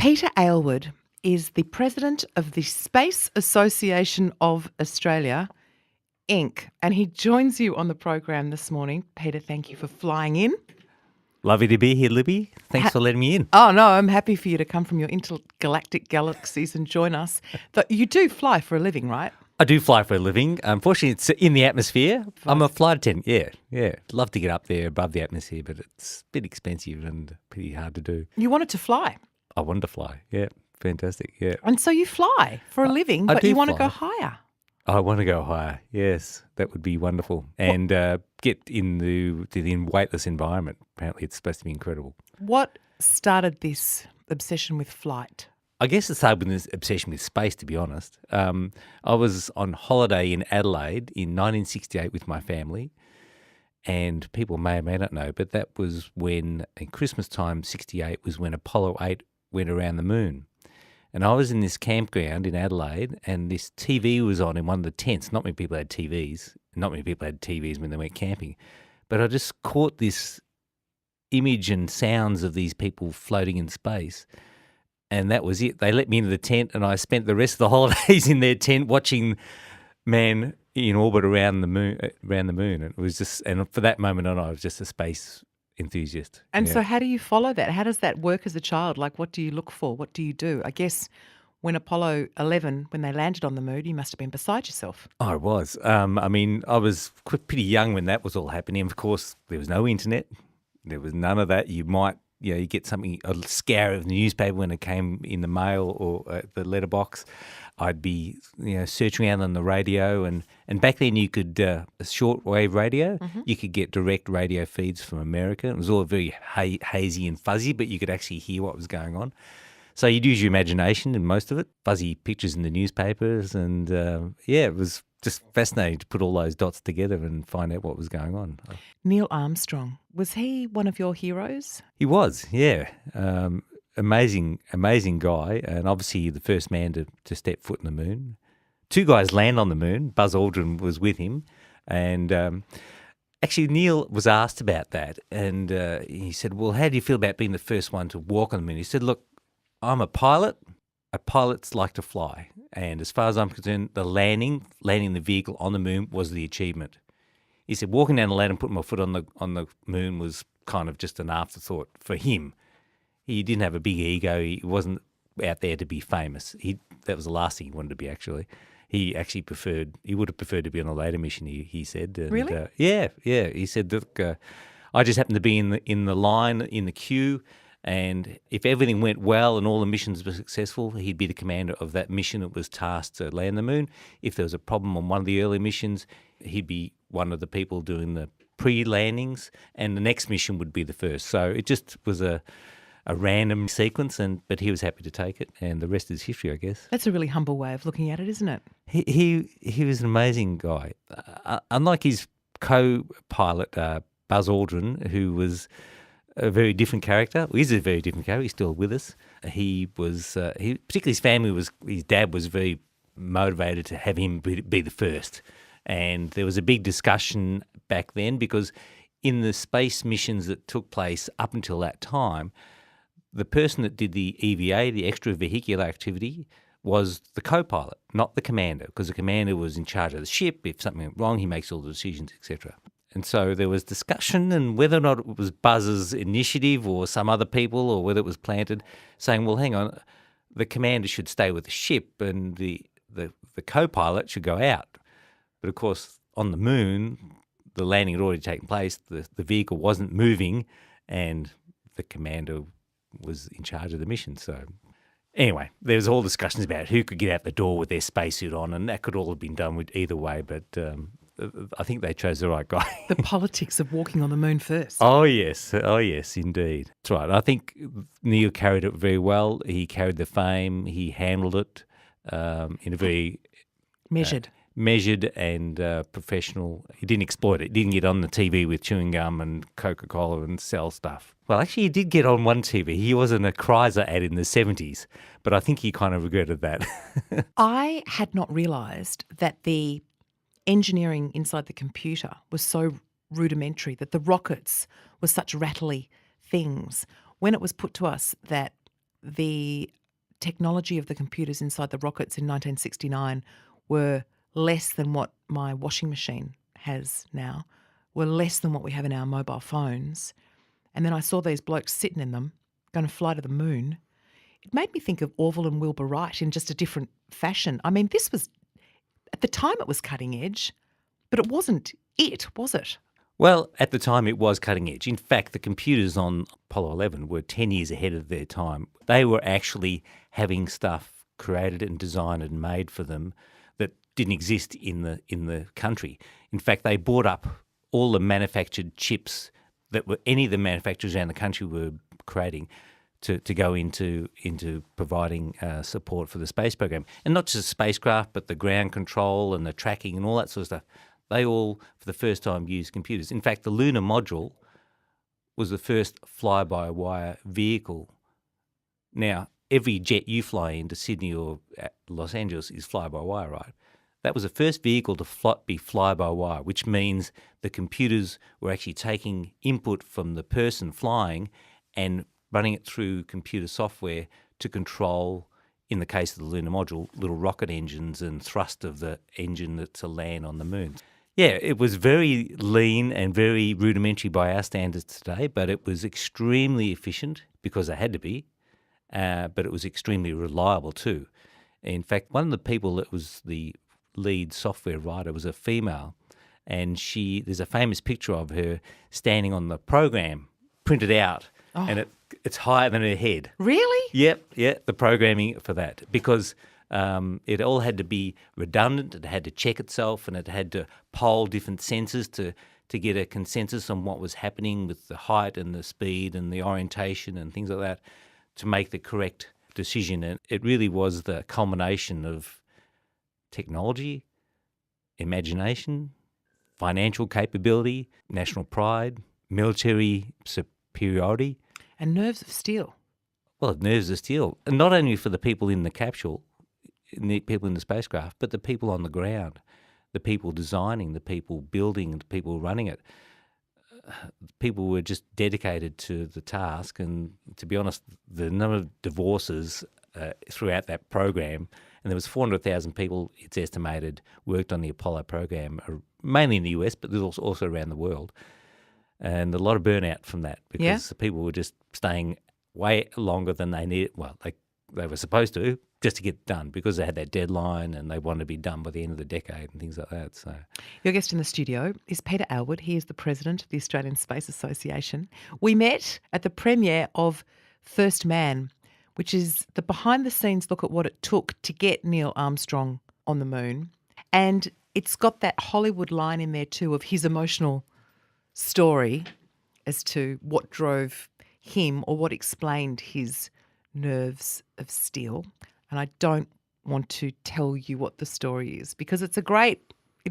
Peter Aylward is the president of the Space Association of Australia, Inc., and he joins you on the program this morning. Peter, thank you for flying in. Lovely to be here, Libby. Thanks for letting me in. Oh, no, I'm happy for you to come from your intergalactic galaxies and join us. You do fly for a living, right? I do fly for a living. Unfortunately, it's in the atmosphere. I'm a flight attendant, yeah. Love to get up there above the atmosphere, but it's a bit expensive and pretty hard to do. You wanted to fly. I wanted to fly, yeah. Fantastic, yeah. And so you fly for a living, but you want to go higher. I want to go higher, yes. That would be wonderful. And get in the weightless environment. Apparently it's supposed to be incredible. What started this obsession with flight? I guess it started with this obsession with space, to be honest. I was on holiday in Adelaide in 1968 with my family, and people may or may not know, but that was when, in Christmas time, 68, was when Apollo 8 went around the moon. And I was in this campground in Adelaide, and this TV was on in one of the tents. Not many people had TVs. Not many people had TVs when they went camping. But I just caught this image and sounds of these people floating in space. And that was it. They let me into the tent, and I spent the rest of the holidays in their tent watching man in orbit around the moon. And it was just, and for that moment on, I was just a space enthusiast. And so how do you follow that? How does that work as a child? Like, what do you look for? What do you do? I guess when Apollo 11, when they landed on the moon, you must have been beside yourself. Oh, I was. I was pretty young when that was all happening. Of course, there was no internet. There was none of that. You might, you get something, a scare of the newspaper when it came in the mail or the letterbox. I'd be, searching around on the radio, and back then you could, shortwave radio, you could get direct radio feeds from America. It was all very hazy and fuzzy, but you could actually hear what was going on. So you'd use your imagination in most of it, fuzzy pictures in the newspapers, and it was just fascinating to put all those dots together and find out what was going on. Neil Armstrong, was he one of your heroes? He was, yeah. Amazing guy, and obviously the first man to step foot on the moon. Two guys land on the moon. Buzz Aldrin was with him, and actually Neil was asked about that, and he said, well, how do you feel about being the first one to walk on the moon? He said, look, I'm a pilot. Pilots like to fly, and as far as I'm concerned, the landing the vehicle on the moon was the achievement. He said walking down the ladder and putting my foot on the moon was kind of just an afterthought for him. He didn't have a big ego. He wasn't out there to be famous. That was the last thing he wanted to be, actually. He would have preferred to be on a later mission, he said. And, really? Yeah. He said, look, I just happened to be in the line, in the queue, and if everything went well and all the missions were successful, he'd be the commander of that mission that was tasked to land the moon. If there was a problem on one of the early missions, he'd be one of the people doing the pre-landings, and the next mission would be the first. So it just was a random sequence, but he was happy to take it, and the rest is history, I guess. That's a really humble way of looking at it, isn't it? He was an amazing guy. Unlike his co-pilot, Buzz Aldrin, who was a very different character. Well, he's a very different character. He's still with us. He was, particularly his dad was very motivated to have him be the first. And there was a big discussion back then because in the space missions that took place up until that time, the person that did the EVA, the extravehicular activity, was the co-pilot, not the commander, because the commander was in charge of the ship. If something went wrong, he makes all the decisions, etc. And so there was discussion, and whether or not it was Buzz's initiative or some other people, or whether it was planted, saying, well, hang on, the commander should stay with the ship and the co-pilot should go out. But of course, on the moon, the landing had already taken place, the vehicle wasn't moving, and the commander was in charge of the mission. So anyway, there was all discussions about who could get out the door with their spacesuit on, and that could all have been done with either way, but I think they chose the right guy. The politics of walking on the moon first. Oh, yes, indeed. That's right. I think Neil carried it very well. He carried the fame. He handled it in a very measured and professional. He didn't exploit it. He didn't get on the TV with chewing gum and Coca-Cola and sell stuff. Well, actually, he did get on one TV. He was in a Chrysler ad in the 70s, but I think he kind of regretted that. I had not realised that the engineering inside the computer was so rudimentary, that the rockets were such rattly things. When it was put to us that the technology of the computers inside the rockets in 1969 were less than what my washing machine has now, were less than what we have in our mobile phones, and then I saw these blokes sitting in them, going to fly to the moon, it made me think of Orville and Wilbur Wright in just a different fashion. I mean, this was, at the time it was cutting edge, but it wasn't it, was it? Well, at the time it was cutting edge. In fact, the computers on Apollo 11 were 10 years ahead of their time. They were actually having stuff created and designed and made for them that didn't exist in the country. In fact, they bought up all the manufactured chips that were any of the manufacturers around the country were creating to go into providing support for the space program. And not just the spacecraft, but the ground control and the tracking and all that sort of stuff. They all, for the first time, used computers. In fact, the lunar module was the first fly-by-wire vehicle. Now, every jet you fly into Sydney or Los Angeles is fly-by-wire, right? That was the first vehicle to be fly-by-wire, which means the computers were actually taking input from the person flying and running it through computer software to control, in the case of the lunar module, little rocket engines and thrust of the engine to land on the moon. Yeah, it was very lean and very rudimentary by our standards today, but it was extremely efficient because it had to be, but it was extremely reliable too. In fact, one of the people that was the lead software writer was a female, and there's a famous picture of her standing on the program, printed out, and it's higher than her head. Really? Yep, the programming for that, because it all had to be redundant, it had to check itself, and it had to poll different sensors to get a consensus on what was happening with the height and the speed and the orientation and things like that to make the correct decision. And it really was the culmination of technology, imagination, financial capability, national pride, military superiority. And nerves of steel. Well, nerves of steel, and not only for the people in the capsule, the people in the spacecraft, but the people on the ground, the people designing, the people building, the people running it. People were just dedicated to the task, and to be honest, the number of divorces throughout that program, and there was 400,000 people, it's estimated, worked on the Apollo program, mainly in the US, but there's also around the world, and a lot of burnout from that because the people were just staying way longer than they needed. Well, they were supposed to, just to get done because they had that deadline and they wanted to be done by the end of the decade and things like that. So, your guest in the studio is Peter Aylward. He is the president of the Australian Space Association. We met at the premiere of First Man, which is the behind-the-scenes look at what it took to get Neil Armstrong on the moon. And it's got that Hollywood line in there too of his emotional story as to what drove him or what explained his nerves of steel. And I don't want to tell you what the story is because it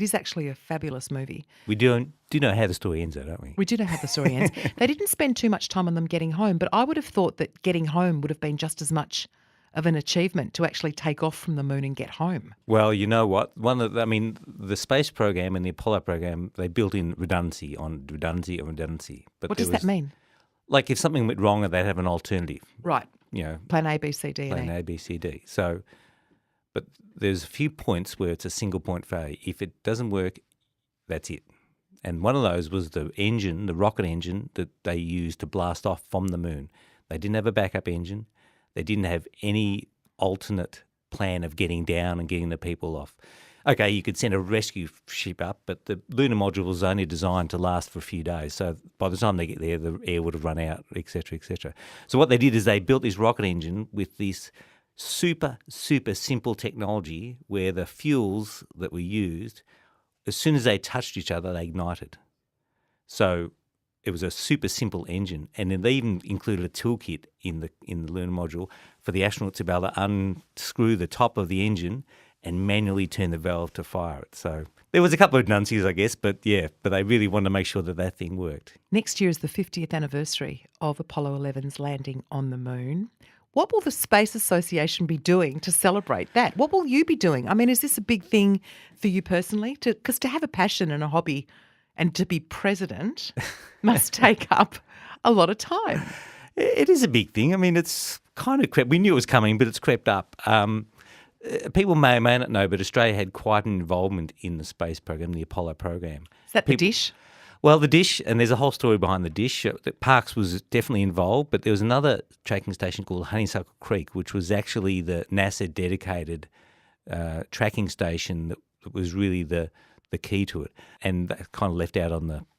is actually a fabulous movie. We do know how the story ends, though, don't we? We do know how the story ends. They didn't spend too much time on them getting home, but I would have thought that getting home would have been just as much of an achievement to actually take off from the moon and get home. Well, you know what? The space program and the Apollo program, they built in redundancy on redundancy on redundancy. But what does that mean? Like if something went wrong, they'd have an alternative. Right. You know, plan A, B, C, D, and plan A, B, C, D. So, but there's a few points where it's a single point failure. If it doesn't work, that's it. And one of those was the engine, the rocket engine that they used to blast off from the moon. They didn't have a backup engine. They didn't have any alternate plan of getting down and getting the people off. Okay, you could send a rescue ship up, but the lunar module was only designed to last for a few days. So by the time they get there, the air would have run out, et cetera, et cetera. So what they did is they built this rocket engine with this super, super simple technology where the fuels that were used, as soon as they touched each other, they ignited. So it was a super simple engine, and then they even included a toolkit in the lunar module for the astronauts to be able to unscrew the top of the engine and manually turn the valve to fire it. So there was a couple of redundancies, I guess, but they really wanted to make sure that thing worked. Next year is the 50th anniversary of Apollo 11's landing on the moon. What will the Space Association be doing to celebrate that? What will you be doing? I mean, is this a big thing for you personally? Because to have a passion and a hobby and to be president must take up a lot of time. It is a big thing. I mean, it's kind of crept. We knew it was coming, but it's crept up. People may or may not know, but Australia had quite an involvement in the space program, the Apollo program. Is that the dish? Well, the dish, and there's a whole story behind the dish. Parkes was definitely involved, but there was another tracking station called Honeysuckle Creek, which was actually the NASA-dedicated tracking station that was really the key to it, and that kind of left out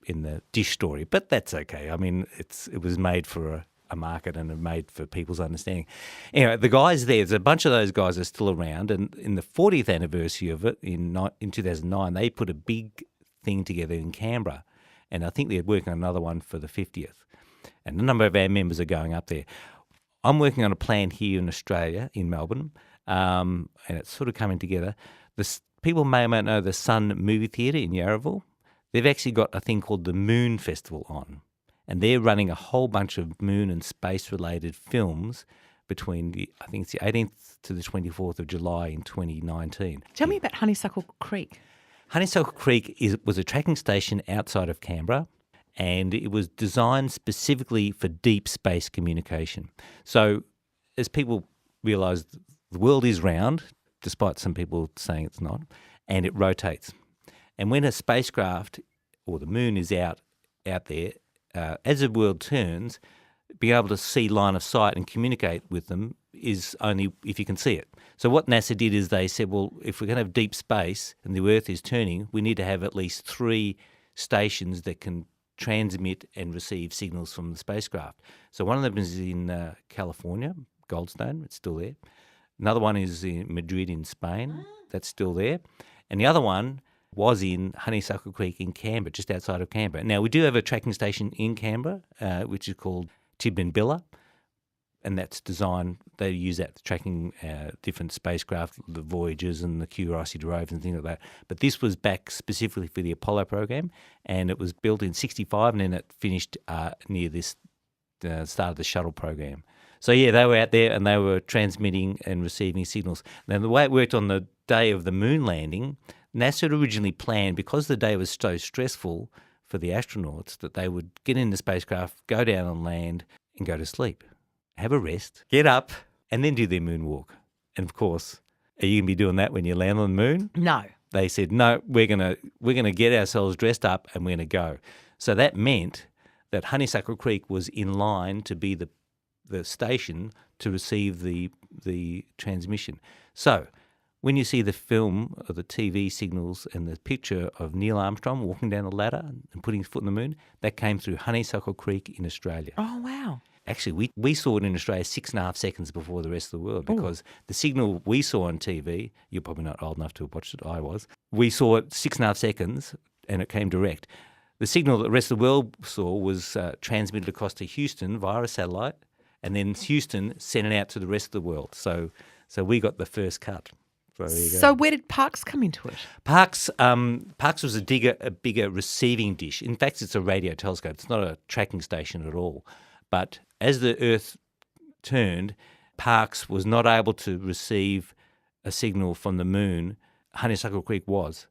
in the dish story. But that's okay. I mean, it was made for a market and made for people's understanding. Anyway, the guys there's a bunch of those guys are still around, and in the 40th anniversary of it in 2009, they put a big thing together in Canberra, and I think they're working on another one for the 50th. And a number of our members are going up there. I'm working on a plan here in Australia, in Melbourne, and it's sort of coming together. People may or may not know the Sun Movie Theatre in Yarraville. They've actually got a thing called the Moon Festival on, and they're running a whole bunch of moon and space-related films between I think it's the 18th to the 24th of July in 2019. Tell me about Honeysuckle Creek. Honeysuckle Creek was a tracking station outside of Canberra, and it was designed specifically for deep space communication. So as people realise, the world is round, despite some people saying it's not, and it rotates. And when a spacecraft or the moon is out there, as the world turns, being able to see line of sight and communicate with them is only if you can see it. So what NASA did is they said, well, if we're going to have deep space and the Earth is turning, we need to have at least 3 stations that can transmit and receive signals from the spacecraft. So one of them is in California, Goldstone, it's still there. Another one is in Madrid in Spain, that's still there. And the other one was in Honeysuckle Creek in Canberra, just outside of Canberra. Now, we do have a tracking station in Canberra, which is called Tidbinbilla, and that's designed, they use that for tracking different spacecraft, the Voyagers and the Curiosity rovers and things like that. But this was back specifically for the Apollo program, and it was built in 1965, and then it finished near this start of the shuttle program. So, yeah, they were out there and they were transmitting and receiving signals. Now, the way it worked on the day of the moon landing, NASA had originally planned, because the day was so stressful for the astronauts, that they would get in the spacecraft, go down on land and go to sleep, have a rest, get up and then do their moonwalk. And, of course, are you going to be doing that when you land on the moon? No. They said, no, we're gonna get ourselves dressed up and we're going to go. So that meant that Honeysuckle Creek was in line to be the station to receive the transmission. So when you see the film of the TV signals and the picture of Neil Armstrong walking down the ladder and putting his foot on the moon, that came through Honeysuckle Creek in Australia. Oh, wow. Actually, we saw it in Australia 6.5 seconds before the rest of the world, because the signal we saw on TV, you're probably not old enough to have watched it, I was, we saw it 6.5 seconds and it came direct. The signal that the rest of the world saw was transmitted across to Houston via a satellite, and then Houston sent it out to the rest of the world. So we got the first cut. So there you go. So where did Parkes come into it? Parkes was a bigger receiving dish. In fact, it's a radio telescope. It's not a tracking station at all. But as the Earth turned, Parkes was not able to receive a signal from the moon. Honeysuckle Creek was.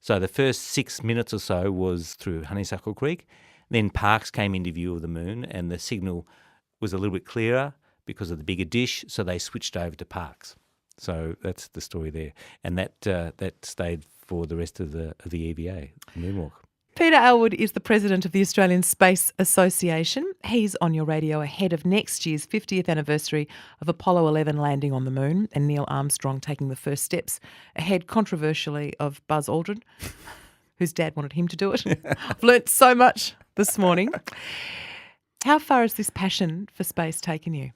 So the first 6 minutes or so was through Honeysuckle Creek. Then Parkes came into view of the moon, and the signal was a little bit clearer because of the bigger dish, so they switched over to Parkes. So that's the story there. And that stayed for the rest of the EVA, the moonwalk. Peter Elwood is the president of the Australian Space Association. He's on your radio ahead of next year's 50th anniversary of Apollo 11 landing on the moon and Neil Armstrong taking the first steps, ahead controversially of Buzz Aldrin, whose dad wanted him to do it. I've learnt so much this morning. How far has this passion for space taken you?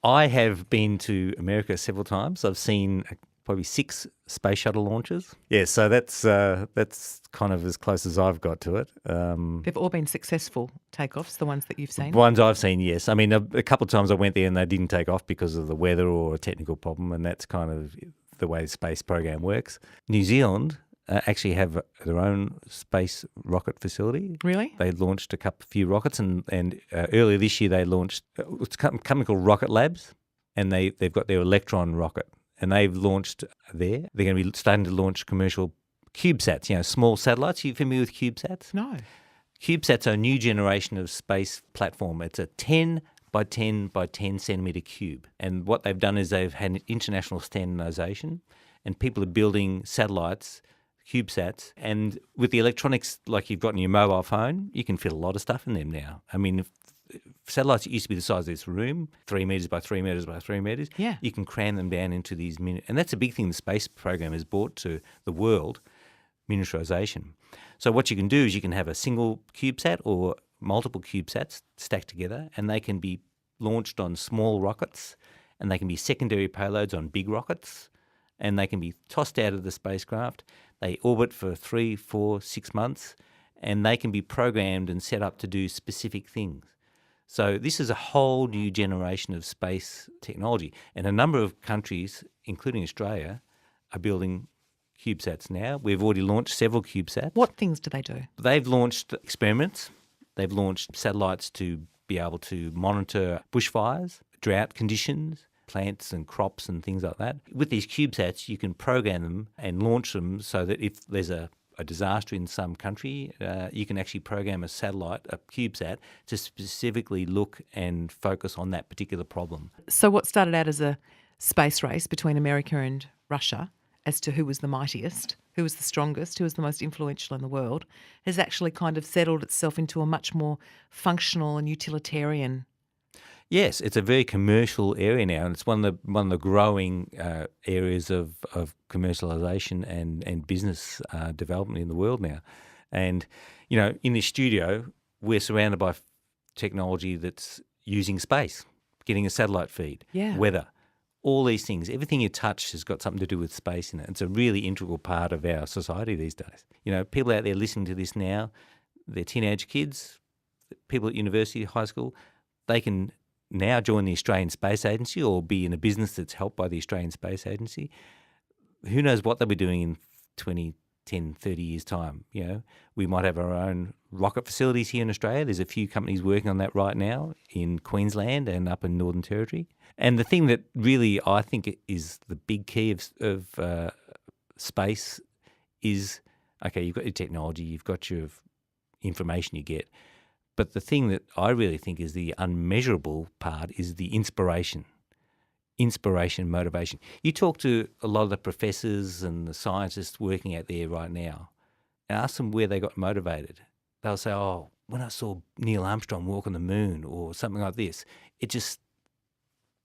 I have been to America several times. I've seen probably 6 space shuttle launches. Yeah, so that's kind of as close as I've got to it. They've all been successful takeoffs, the ones that you've seen? Ones I've seen, yes. I mean, a couple of times I went there and they didn't take off because of the weather or a technical problem, and that's kind of the way the space program works. New Zealand actually have their own space rocket facility. Really? They launched a few rockets, and earlier this year they launched it's a company called Rocket Labs, and they've got their Electron rocket, and they've launched there. They're going to be starting to launch commercial CubeSats, small satellites. Are you familiar with CubeSats? No. CubeSats are a new generation of space platform. It's a 10 by 10 by 10 centimetre cube. And what they've done is they've had an international standardisation, and people are building satellites, CubeSats, and with the electronics like you've got in your mobile phone, you can fit a lot of stuff in them now. I mean, if satellites that used to be the size of this room, 3 metres by 3 metres by 3 metres, Yeah. you can cram them down into these and that's a big thing the space program has brought to the world, miniaturisation. So what you can do is you can have a single CubeSat or multiple CubeSats stacked together, and they can be launched on small rockets, and they can be secondary payloads on big rockets, and they can be tossed out of the spacecraft. They orbit for 3, 4, 6 months, and they can be programmed and set up to do specific things. So this is a whole new generation of space technology, and a number of countries, including Australia, are building CubeSats now. We've already launched several CubeSats. What things do they do? They've launched experiments. They've launched satellites to be able to monitor bushfires, drought conditions, plants and crops and things like that. With these CubeSats, you can program them and launch them so that if there's a disaster in some country, you can actually program a satellite, a CubeSat, to specifically look and focus on that particular problem. So what started out as a space race between America and Russia as to who was the mightiest, who was the strongest, who was the most influential in the world, has actually kind of settled itself into a much more functional and utilitarian. Yes, it's a very commercial area now, and it's one of the growing areas of commercialisation and business development in the world now. And you know, in this studio, we're surrounded by technology that's using space, getting a satellite feed, Yeah. weather, all these things. Everything you touch has got something to do with space in it. It's a really integral part of our society these days. You know, people out there listening to this now, they're teenage kids, people at university, high school, they can now join the Australian Space Agency or be in a business that's helped by the Australian Space Agency. Who knows what they'll be doing in 20, 10, 30 years' time. You know, we might have our own rocket facilities here in Australia. There's a few companies working on that right now in Queensland and up in Northern Territory. And the thing that really I think is the big key of space is, okay, you've got your technology, you've got your information you get, but the thing that I really think is the unmeasurable part is the inspiration, motivation. You talk to a lot of the professors and the scientists working out there right now and ask them where they got motivated. They'll say, oh, when I saw Neil Armstrong walk on the moon or something like this, it just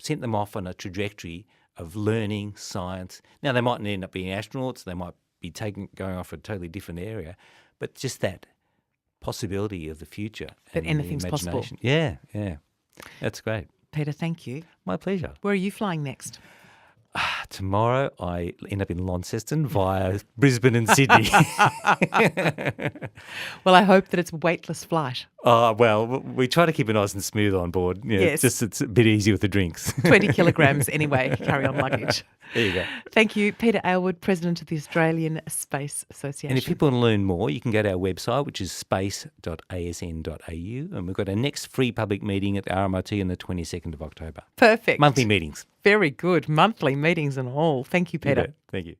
sent them off on a trajectory of learning science. Now, they mightn't end up being astronauts. They might be going off a totally different area, but just that possibility of the future. That and anything's the possible. imagination. Yeah, yeah. That's great. Peter, thank you. My pleasure. Where are you flying next? Tomorrow I end up in Launceston via Brisbane and Sydney. Well, I hope that it's a weightless flight. Well, we try to keep it nice and smooth on board. You know, Yes. It's a bit easier with the drinks. 20 kilograms anyway, carry-on luggage. There you go. Thank you, Peter Aylward, President of the Australian Space Association. And if people want to learn more, you can go to our website, which is space.asn.au, and we've got our next free public meeting at the RMIT on the 22nd of October. Perfect. Monthly meetings. Very good. Monthly meetings and all. Thank you, Peter. Thank you.